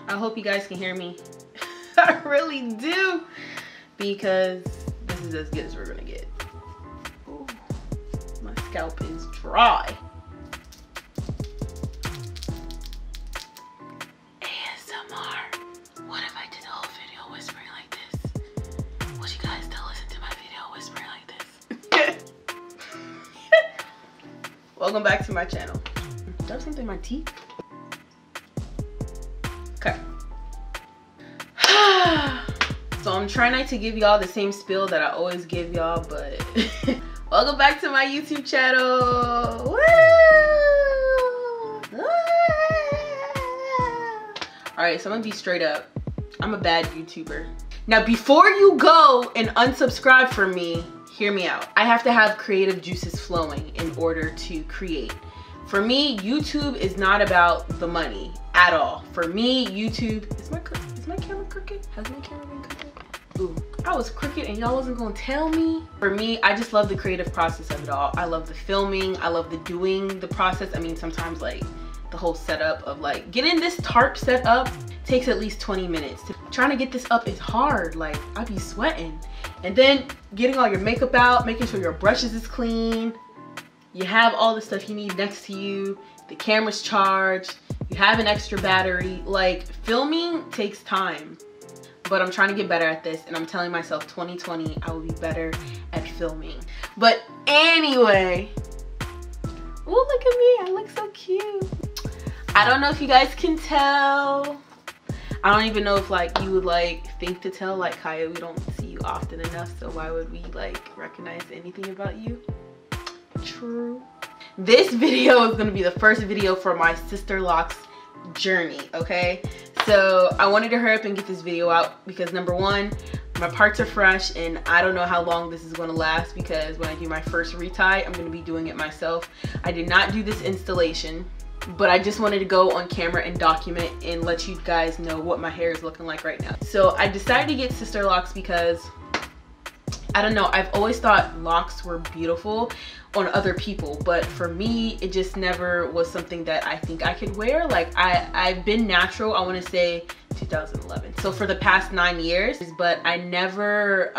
I hope you guys can hear me. I really do, because this is as good as we're gonna get. Ooh, my scalp is dry. ASMR. What if I did the whole video whispering like this? Would you guys still listen to my video whispering like this? Welcome back to my channel. Do I have something in my teeth? Okay. So I'm trying not to give y'all the same spiel that I always give y'all, but welcome back to my YouTube channel. Woo! Alright, so I'm gonna be straight up. I'm a bad YouTuber. Now, before you go and unsubscribe from me, hear me out. I have to have creative juices flowing in order to create. For me, YouTube is not about the money at all. For me, YouTube, is my camera crooked? Has my camera been crooked? Ooh, I was crooked and y'all wasn't gonna tell me. For me, I just love the creative process of it all. I love the filming, I love the doing the process. I mean, sometimes like the whole setup of like getting this tarp set up takes at least 20 minutes. Trying to get this up is hard. Like, I be sweating. And then getting all your makeup out, making sure your brushes is clean. You have all the stuff you need next to you. The camera's charged. You have an extra battery. Like, filming takes time. But I'm trying to get better at this, and I'm telling myself 2020 I will be better at filming. But anyway, oh, look at me, I look so cute. I don't know if you guys can tell. I don't even know if like you would like think to tell. Like, Kyah, we don't see you often enough, so why would we like recognize anything about you? True. This video is gonna be the first video for my sister locks journey, okay? So I wanted to hurry up and get this video out because number one, my parts are fresh and I don't know how long this is going to last, because when I do my first retie, I'm going to be doing it myself. I did not do this installation, but I just wanted to go on camera and document and let you guys know what my hair is looking like right now. So I decided to get sister locks because I don't know, I've always thought locks were beautiful on other people, but for me it just never was something that I think I could wear. Like, I've been natural, I want to say 2011, so for the past 9 years, but I never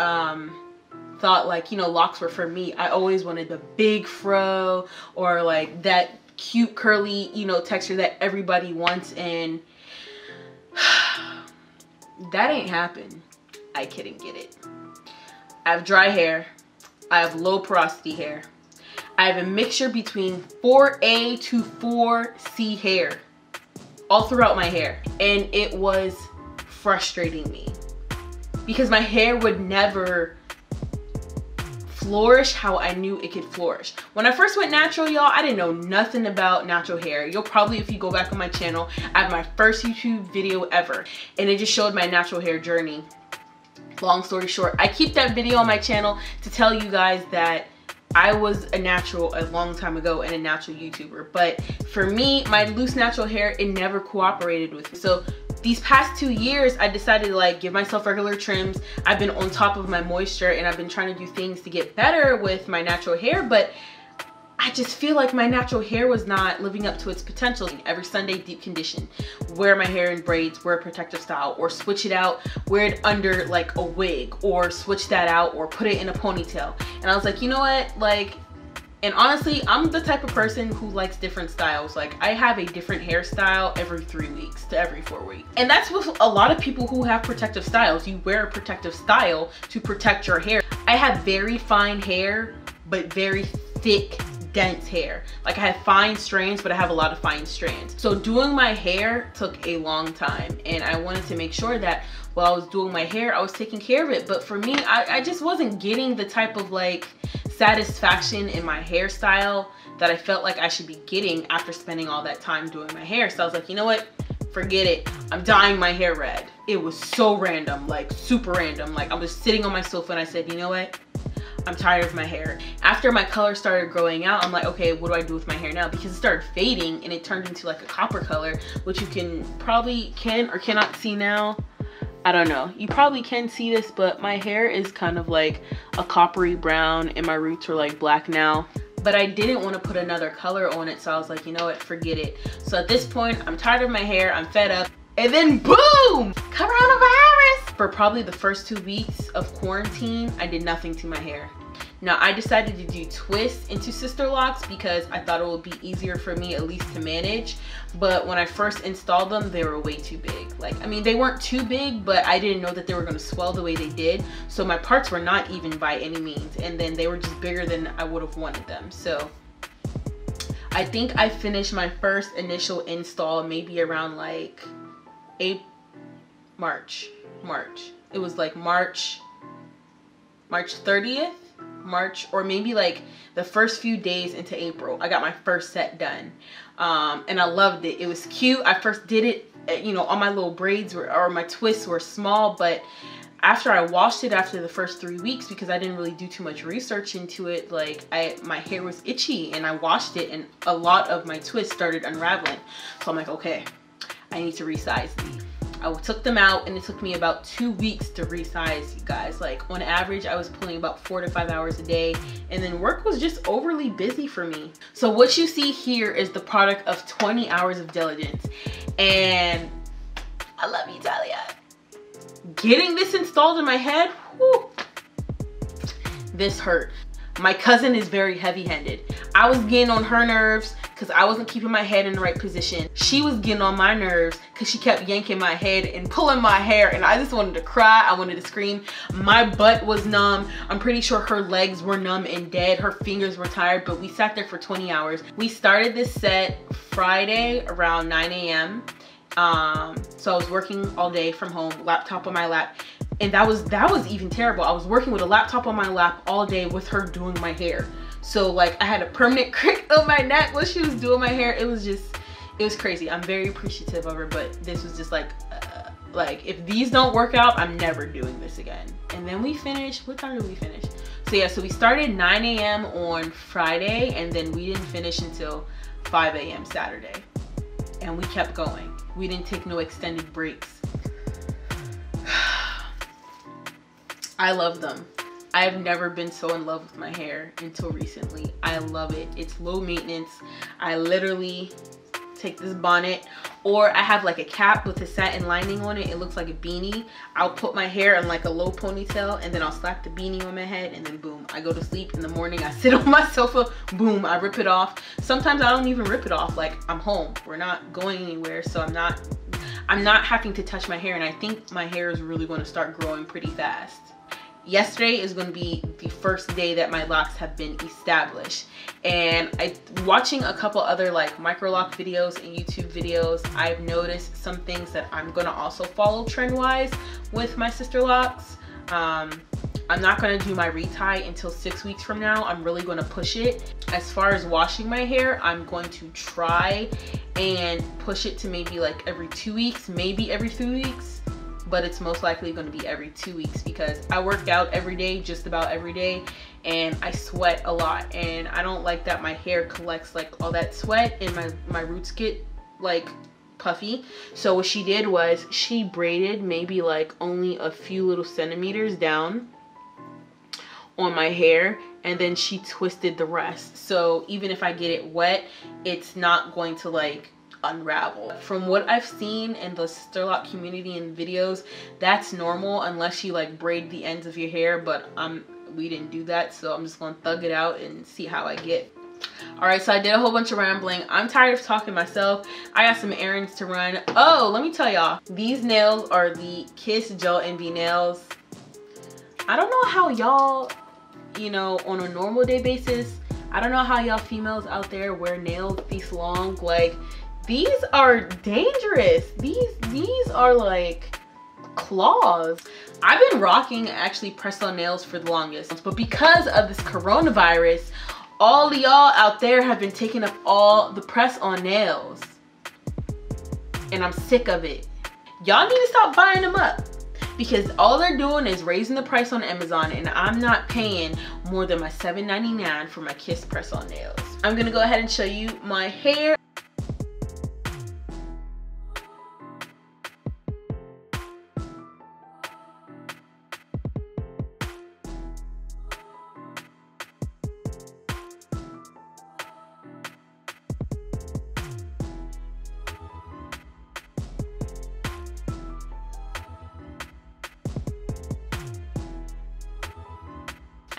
thought like, you know, locks were for me. I always wanted the big fro or like that cute curly, you know, texture that everybody wants, and that ain't happened. I couldn't get it. I have dry hair, I have low porosity hair, I have a mixture between 4A to 4C hair all throughout my hair, and it was frustrating me because my hair would never flourish how I knew it could flourish. When I first went natural, y'all, I didn't know nothing about natural hair. You'll probably, if you go back on my channel, I have my first YouTube video ever, and it just showed my natural hair journey. Long story short, I keep that video on my channel to tell you guys that I was a natural a long time ago and a natural YouTuber. But for me, my loose natural hair, it never cooperated with me. So these past 2 years, I decided to like give myself regular trims. I've been on top of my moisture and I've been trying to do things to get better with my natural hair, but I just feel like my natural hair was not living up to its potential. Every Sunday, deep condition, wear my hair in braids, wear a protective style, or switch it out, wear it under like a wig, or switch that out, or put it in a ponytail. And I was like, you know what, like, and honestly, I'm the type of person who likes different styles. Like, I have a different hairstyle every 3 weeks to every 4 weeks. And that's with a lot of people who have protective styles. You wear a protective style to protect your hair. I have very fine hair, but very thick, dense hair. Like, I have fine strands, but I have a lot of fine strands. So doing my hair took a long time, and I wanted to make sure that while I was doing my hair, I was taking care of it. But for me, I just wasn't getting the type of like satisfaction in my hairstyle that I felt like I should be getting after spending all that time doing my hair. So I was like, you know what, forget it, I'm dyeing my hair red. It was so random, like super random. Like, I was sitting on my sofa and I said, you know what, I'm tired of my hair. After my color started growing out, I'm like, okay, what do I do with my hair now? Because it started fading and it turned into like a copper color, which you can probably can or cannot see now. I don't know, you probably can see this, but my hair is kind of like a coppery brown and my roots are like black now. But I didn't want to put another color on it, so I was like, you know what, forget it. So at this point, I'm tired of my hair, I'm fed up. And then boom, coronavirus. For probably the first 2 weeks of quarantine, I did nothing to my hair. Now I decided to do twists into sister locks because I thought it would be easier for me at least to manage. But when I first installed them, they were way too big. Like, I mean, they weren't too big, but I didn't know that they were gonna swell the way they did. So my parts were not even by any means. And then they were just bigger than I would have wanted them. So I think I finished my first initial install maybe around like March. It was like March 30th. March, or maybe like the first few days into April, I got my first set done. And I loved it. It was cute. I first did it, you know, all my little braids or my twists were small, but after I washed it after the first 3 weeks, because I didn't really do too much research into it, like my hair was itchy, and I washed it and a lot of my twists started unraveling. So I'm like, okay, I need to resize these. I took them out and it took me about 2 weeks to resize, you guys. Like on average, I was pulling about 4 to 5 hours a day, and then work was just overly busy for me. So what you see here is the product of 20 hours of diligence. And I love you, Talia. Getting this installed in my head, whew, this hurt. My cousin is very heavy-handed. I was getting on her nerves because I wasn't keeping my head in the right position. She was getting on my nerves because she kept yanking my head and pulling my hair, and I just wanted to cry. I wanted to scream. My butt was numb. I'm pretty sure her legs were numb and dead. Her fingers were tired, but we sat there for 20 hours. We started this set Friday around 9 a.m. So I was working all day from home, laptop on my lap. And that was even terrible. I was working with a laptop on my lap all day with her doing my hair. So like I had a permanent crick on my neck while she was doing my hair. It was crazy. I'm very appreciative of her, but this was just like if these don't work out, I'm never doing this again. And then we finished, what time did we finish? So yeah, so we started 9 a.m. on Friday, and then we didn't finish until 5 a.m. Saturday. And we kept going. We didn't take no extended breaks. I love them. I have never been so in love with my hair until recently. I love it. It's low maintenance. I literally take this bonnet, or I have like a cap with a satin lining on it. It looks like a beanie. I'll put my hair in like a low ponytail, and then I'll slap the beanie on my head, and then boom, I go to sleep. In the morning, I sit on my sofa, boom, I rip it off. Sometimes I don't even rip it off. Like, I'm home. We're not going anywhere, so I'm not having to touch my hair, and I think my hair is really going to start growing pretty fast. Yesterday is going to be the first day that my locks have been established, and watching a couple other like Microloc videos and YouTube videos, I've noticed some things that I'm going to also follow trend wise with my sister locks. I'm not going to do my retie until 6 weeks from now. I'm really going to push it. As far as washing my hair, I'm going to try and push it to maybe like every 2 weeks, maybe every 3 weeks. But it's most likely going to be every 2 weeks because I work out every day, just about every day, and I sweat a lot, and I don't like that my hair collects like all that sweat and my roots get like puffy. So what she did was she braided maybe like only a few little centimeters down on my hair, and then she twisted the rest. So even if I get it wet, it's not going to like unravel. From what I've seen in the sister lock community and videos, that's normal unless you like braid the ends of your hair, but we didn't do that, so I'm just gonna thug it out and see how I get. All right, so I did a whole bunch of rambling. I'm tired of talking myself. I got some errands to run. Oh, let me tell y'all, these nails are the Kiss Gel Envy nails. I don't know how y'all, you know, on a normal day basis, I don't know how y'all females out there wear nails this long. Like, these are dangerous. These are like claws. I've been rocking actually press-on nails for the longest, but because of this coronavirus, all of y'all out there have been taking up all the press-on nails, and I'm sick of it. Y'all need to stop buying them up, because all they're doing is raising the price on Amazon, and I'm not paying more than my $7.99 for my Kiss press-on nails. I'm gonna go ahead and show you my hair.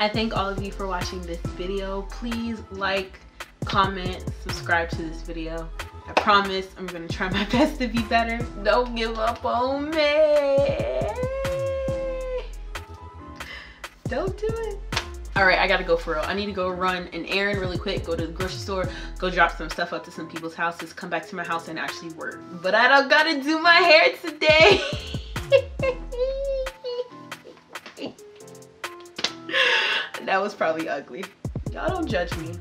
I thank all of you for watching this video. Please like, comment, subscribe to this video. I promise I'm gonna try my best to be better. Don't give up on me. Don't do it. All right, I gotta go for real. I need to go run an errand really quick, go to the grocery store, go drop some stuff up to some people's houses, come back to my house and actually work. But I don't gotta do my hair today. That was probably ugly. Y'all don't judge me.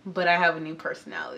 But I have a new personality.